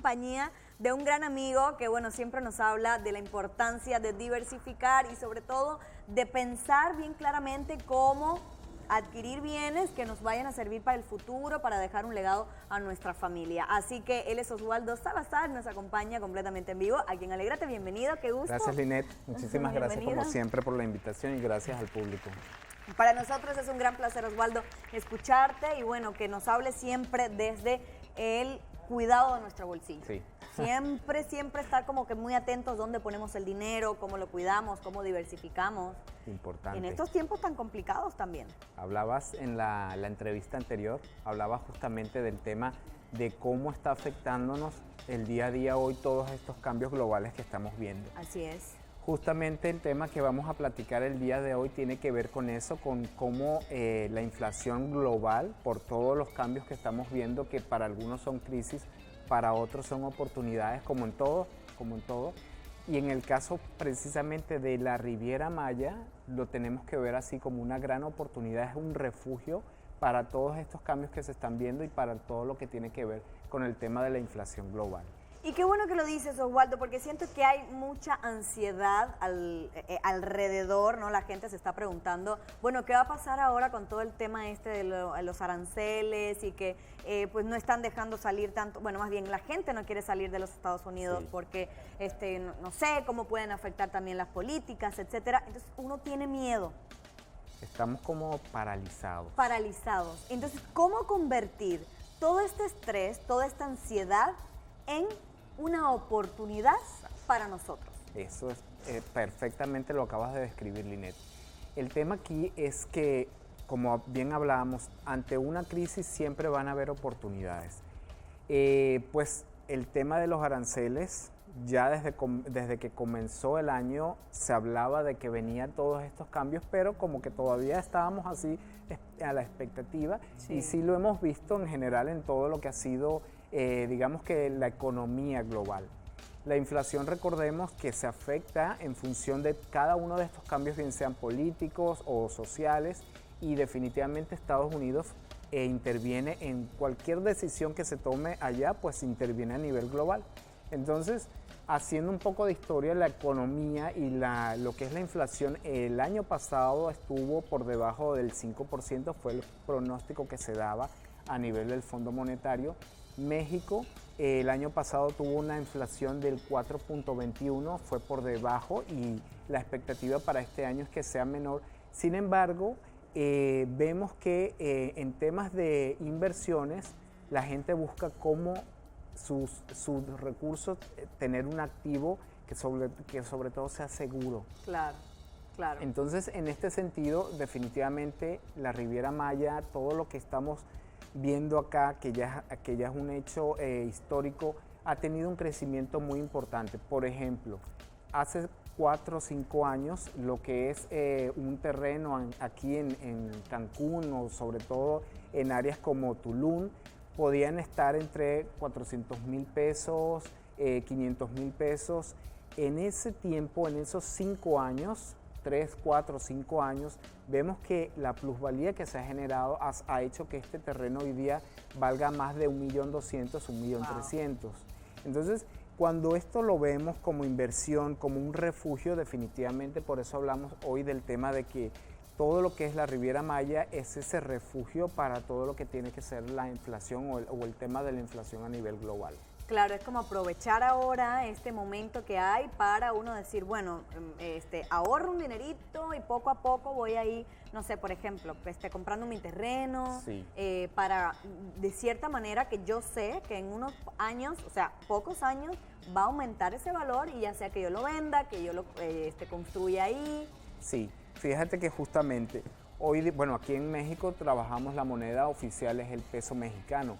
compañía de un gran amigo que, bueno, siempre nos habla de la importancia de diversificar y sobre todo de pensar bien claramente cómo adquirir bienes que nos vayan a servir para el futuro, para dejar un legado a nuestra familia. Así que él es Oswaldo Salazar, nos acompaña completamente en vivo. Aquí en Alégrate, bienvenido, qué gusto. Gracias, Linet. Muchísimas gracias como siempre por la invitación y gracias al público. Para nosotros es un gran placer, Oswaldo, escucharte y bueno, que nos hable siempre desde el cuidado de nuestro bolsillo. Sí. Siempre estar como que muy atentos dónde ponemos el dinero, cómo lo cuidamos, cómo diversificamos. Importante. En estos tiempos tan complicados también. Hablabas en la entrevista anterior, hablabas justamente del tema de cómo está afectándonos el día a día hoy todos estos cambios globales que estamos viendo. Así es. Justamente el tema que vamos a platicar el día de hoy tiene que ver con eso, con cómo la inflación global, por todos los cambios que estamos viendo, que para algunos son crisis, para otros son oportunidades, como en todo. Y en el caso precisamente de la Riviera Maya, lo tenemos que ver así como una gran oportunidad, es un refugio para todos estos cambios que se están viendo y para todo lo que tiene que ver con el tema de la inflación global. Y qué bueno que lo dices, Oswaldo, porque siento que hay mucha ansiedad alrededor, ¿no? La gente se está preguntando, bueno, ¿qué va a pasar ahora con todo el tema este de los aranceles y que pues no están dejando salir tanto? Bueno, más bien la gente no quiere salir de los Estados Unidos sí, porque no sé cómo pueden afectar también las políticas, etcétera. Entonces uno tiene miedo. Estamos como paralizados. Paralizados. Entonces, ¿cómo convertir todo este estrés, toda esta ansiedad en una oportunidad para nosotros? Eso es perfectamente lo acabas de describir, Linet. El tema aquí es que, como bien hablábamos, ante una crisis siempre van a haber oportunidades. Pues el tema de los aranceles, ya desde que comenzó el año se hablaba de que venían todos estos cambios, pero como que todavía estábamos así a la expectativa sí. Y sí lo hemos visto en general en todo lo que ha sido digamos que la economía global. La inflación, recordemos que se afecta en función de cada uno de estos cambios, bien sean políticos o sociales, y definitivamente Estados Unidos interviene en cualquier decisión que se tome allá, pues interviene a nivel global. Entonces, haciendo un poco de historia, la economía y lo que es la inflación, el año pasado estuvo por debajo del 5%, fue el pronóstico que se daba a nivel del Fondo Monetario. México el año pasado tuvo una inflación del 4.21, fue por debajo y la expectativa para este año es que sea menor. Sin embargo, vemos que en temas de inversiones, la gente busca cómo sus recursos, tener un activo que sobre todo sea seguro. Claro, claro. Entonces, en este sentido, definitivamente la Riviera Maya, todo lo que estamos viendo acá, que ya es un hecho histórico, ha tenido un crecimiento muy importante. Por ejemplo, hace 4 o 5 años, lo que es un terreno aquí en Cancún o sobre todo en áreas como Tulum, podían estar entre 400,000 pesos, 500,000 pesos. En ese tiempo, en esos 5 años, 3, 4, 5 años, vemos que la plusvalía que se ha generado ha hecho que este terreno hoy día valga más de 1.200.000, 1.300.000. Wow. Entonces, cuando esto lo vemos como inversión, como un refugio, definitivamente por eso hablamos hoy del tema de que todo lo que es la Riviera Maya es ese refugio para todo lo que tiene que ser la inflación o el tema de la inflación a nivel global. Claro, es como aprovechar ahora este momento que hay para uno decir, bueno, ahorro un dinerito y poco a poco voy ahí, no sé, por ejemplo, comprando mi terreno, sí. Para, de cierta manera que yo sé que en unos años, o sea, pocos años, va a aumentar ese valor y ya sea que yo lo venda, que yo lo construya ahí. Sí, fíjate que justamente hoy, bueno, aquí en México trabajamos la moneda oficial, es el peso mexicano.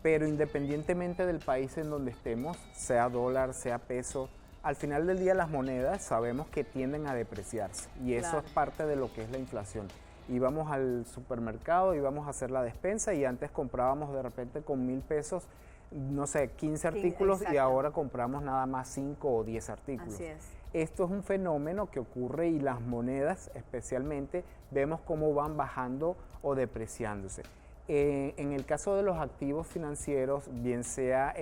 Pero independientemente del país en donde estemos, sea dólar, sea peso, al final del día las monedas sabemos que tienden a depreciarse y eso claro. Es parte de lo que es la inflación. Íbamos al supermercado, íbamos a hacer la despensa y antes comprábamos de repente con 1,000 pesos, no sé, 15 artículos y ahora compramos nada más 5 o 10 artículos. Así es. Esto es un fenómeno que ocurre y las monedas especialmente vemos cómo van bajando o depreciándose. En el caso de los activos financieros, bien sea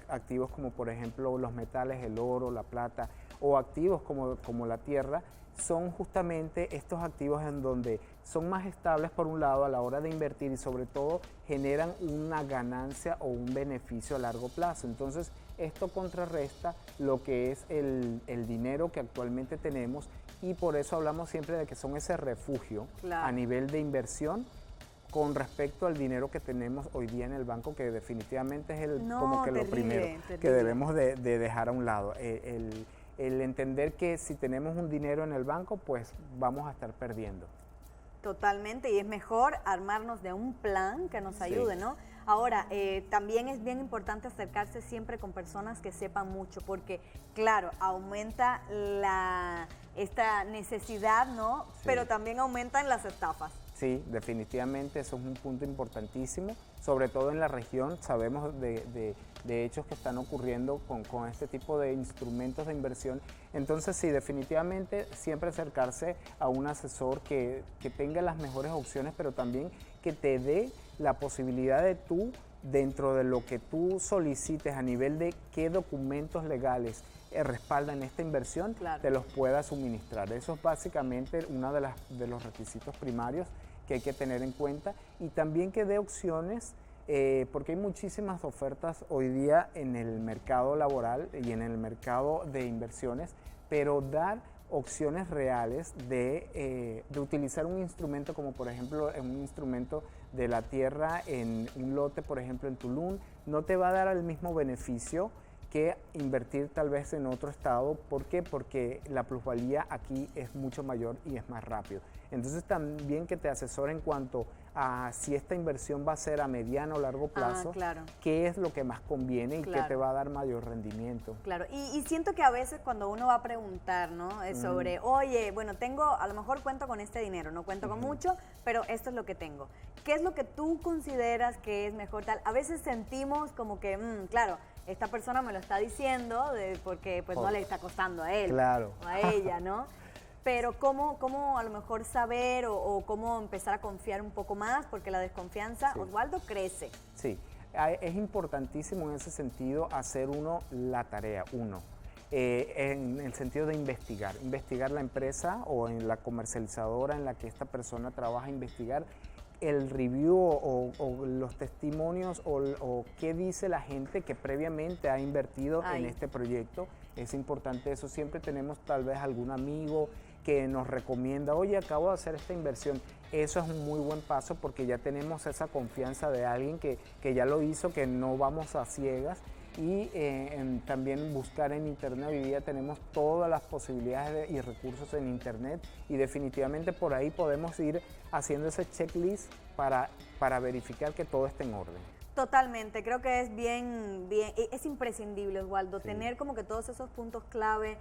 activos como por ejemplo los metales, el oro, la plata, o activos como la tierra, son justamente estos activos en donde son más estables por un lado a la hora de invertir y sobre todo generan una ganancia o un beneficio a largo plazo. Entonces esto contrarresta lo que es el dinero que actualmente tenemos y por eso hablamos siempre de que son ese refugio a nivel de inversión con respecto al dinero que tenemos hoy día en el banco, que definitivamente es como que lo primero que debemos de dejar a un lado. El entender que si tenemos un dinero en el banco, pues vamos a estar perdiendo. Totalmente, y es mejor armarnos de un plan que nos ayude, ¿no? Ahora, también es bien importante acercarse siempre con personas que sepan mucho, porque, claro, aumenta esta necesidad, ¿no? Sí. Pero también aumentan las estafas. Sí, definitivamente, eso es un punto importantísimo, sobre todo en la región. Sabemos de hechos que están ocurriendo con este tipo de instrumentos de inversión. Entonces, sí, definitivamente siempre acercarse a un asesor que tenga las mejores opciones, pero también que te dé la posibilidad de tú, dentro de lo que tú solicites a nivel de qué documentos legales respaldan esta inversión, te los pueda suministrar. Eso es básicamente uno de los requisitos primarios que hay que tener en cuenta, y también que dé opciones, porque hay muchísimas ofertas hoy día en el mercado laboral y en el mercado de inversiones, pero dar opciones reales de utilizar un instrumento como por ejemplo un instrumento de la tierra en un lote, por ejemplo en Tulum, no te va a dar el mismo beneficio que invertir tal vez en otro estado. ¿Por qué? Porque la plusvalía aquí es mucho mayor y es más rápido. Entonces también que te asesore en cuanto a si esta inversión va a ser a mediano o largo plazo, qué es lo que más conviene y qué te va a dar mayor rendimiento. Claro, y siento que a veces cuando uno va a preguntar, ¿no? Sobre, oye, bueno, a lo mejor cuento con este dinero, no cuento con mucho, pero esto es lo que tengo. ¿Qué es lo que tú consideras que es mejor tal? A veces sentimos como que, claro, esta persona me lo está diciendo porque pues no le está costando a él o a ella, ¿no? Pero ¿cómo a lo mejor saber o cómo empezar a confiar un poco más? Porque la desconfianza, Oswaldo, crece. Sí, es importantísimo en ese sentido hacer la tarea, en el sentido de investigar la empresa o en la comercializadora en la que esta persona trabaja, investigar el review o los testimonios o qué dice la gente que previamente ha invertido en este proyecto. Es importante eso. Siempre tenemos tal vez algún amigo que nos recomienda, oye, acabo de hacer esta inversión. Eso es un muy buen paso porque ya tenemos esa confianza de alguien que ya lo hizo, que no vamos a ciegas. Y también buscar en internet. Hoy día tenemos todas las posibilidades y recursos en internet y definitivamente por ahí podemos ir haciendo ese checklist para verificar que todo esté en orden. Totalmente, creo que es es imprescindible, Oswaldo, tener como que todos esos puntos clave,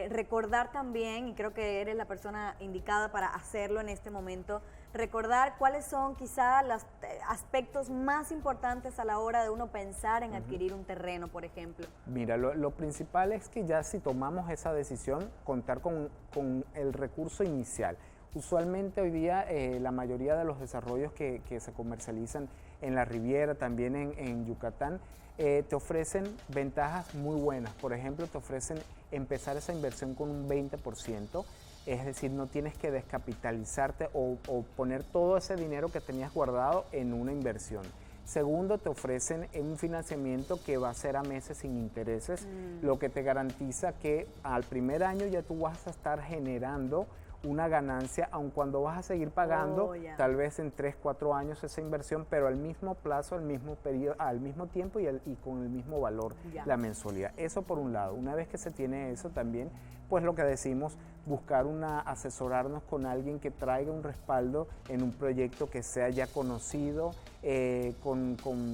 recordar también, y creo que eres la persona indicada para hacerlo en este momento, recordar cuáles son quizá los aspectos más importantes a la hora de uno pensar en adquirir un terreno, por ejemplo. Mira, lo principal es que ya si tomamos esa decisión, contar con el recurso inicial. Usualmente hoy día la mayoría de los desarrollos que se comercializan en la Riviera, también en Yucatán, te ofrecen ventajas muy buenas. Por ejemplo, te ofrecen empezar esa inversión con un 20%, es decir, no tienes que descapitalizarte o poner todo ese dinero que tenías guardado en una inversión. Segundo, te ofrecen un financiamiento que va a ser a meses sin intereses, lo que te garantiza que al primer año ya tú vas a estar generando una ganancia, aun cuando vas a seguir pagando tal vez en 3, 4 años esa inversión, pero al mismo plazo, al mismo periodo, al mismo tiempo y con el mismo valor la mensualidad. Eso por un lado. Una vez que se tiene eso también, pues lo que decimos, buscar asesorarnos con alguien que traiga un respaldo en un proyecto que sea ya conocido,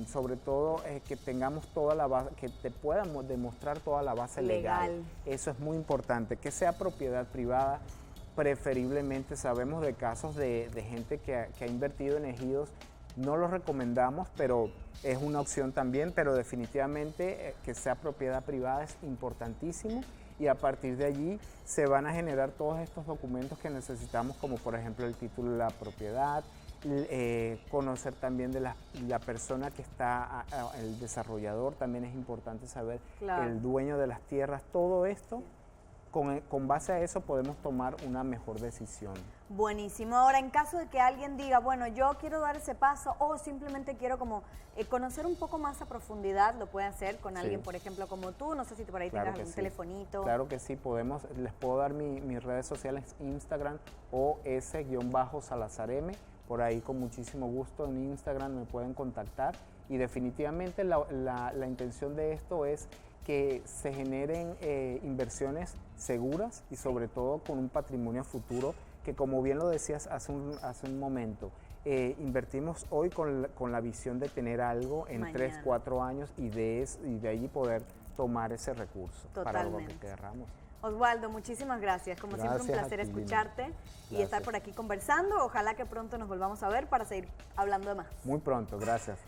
sobre todo que tengamos toda la base, que te podamos demostrar toda la base legal. Eso es muy importante, que sea propiedad privada. Preferiblemente sabemos de casos de gente que ha invertido en ejidos, no los recomendamos, pero es una opción también, pero definitivamente que sea propiedad privada es importantísimo y a partir de allí se van a generar todos estos documentos que necesitamos, como por ejemplo el título de la propiedad, conocer también de la persona que está, el desarrollador, también es importante saber el dueño de las tierras, todo esto. Con base a eso podemos tomar una mejor decisión. Buenísimo. Ahora, en caso de que alguien diga, bueno, yo quiero dar ese paso o simplemente quiero como conocer un poco más a profundidad, lo puede hacer con alguien, por ejemplo, como tú. No sé si por ahí tengas algún telefonito. Claro que sí, les puedo dar mis redes sociales, Instagram, OS-SalazarM. Por ahí con muchísimo gusto en Instagram me pueden contactar. Y definitivamente la intención de esto es que se generen inversiones seguras y sobre todo con un patrimonio futuro que, como bien lo decías hace un momento, invertimos hoy con la visión de tener algo en 3, 4 años y de allí poder tomar ese recurso para lo que queramos. Oswaldo, muchísimas gracias. Como siempre, un placer escucharte y estar por aquí conversando. Ojalá que pronto nos volvamos a ver para seguir hablando de más. Muy pronto, gracias.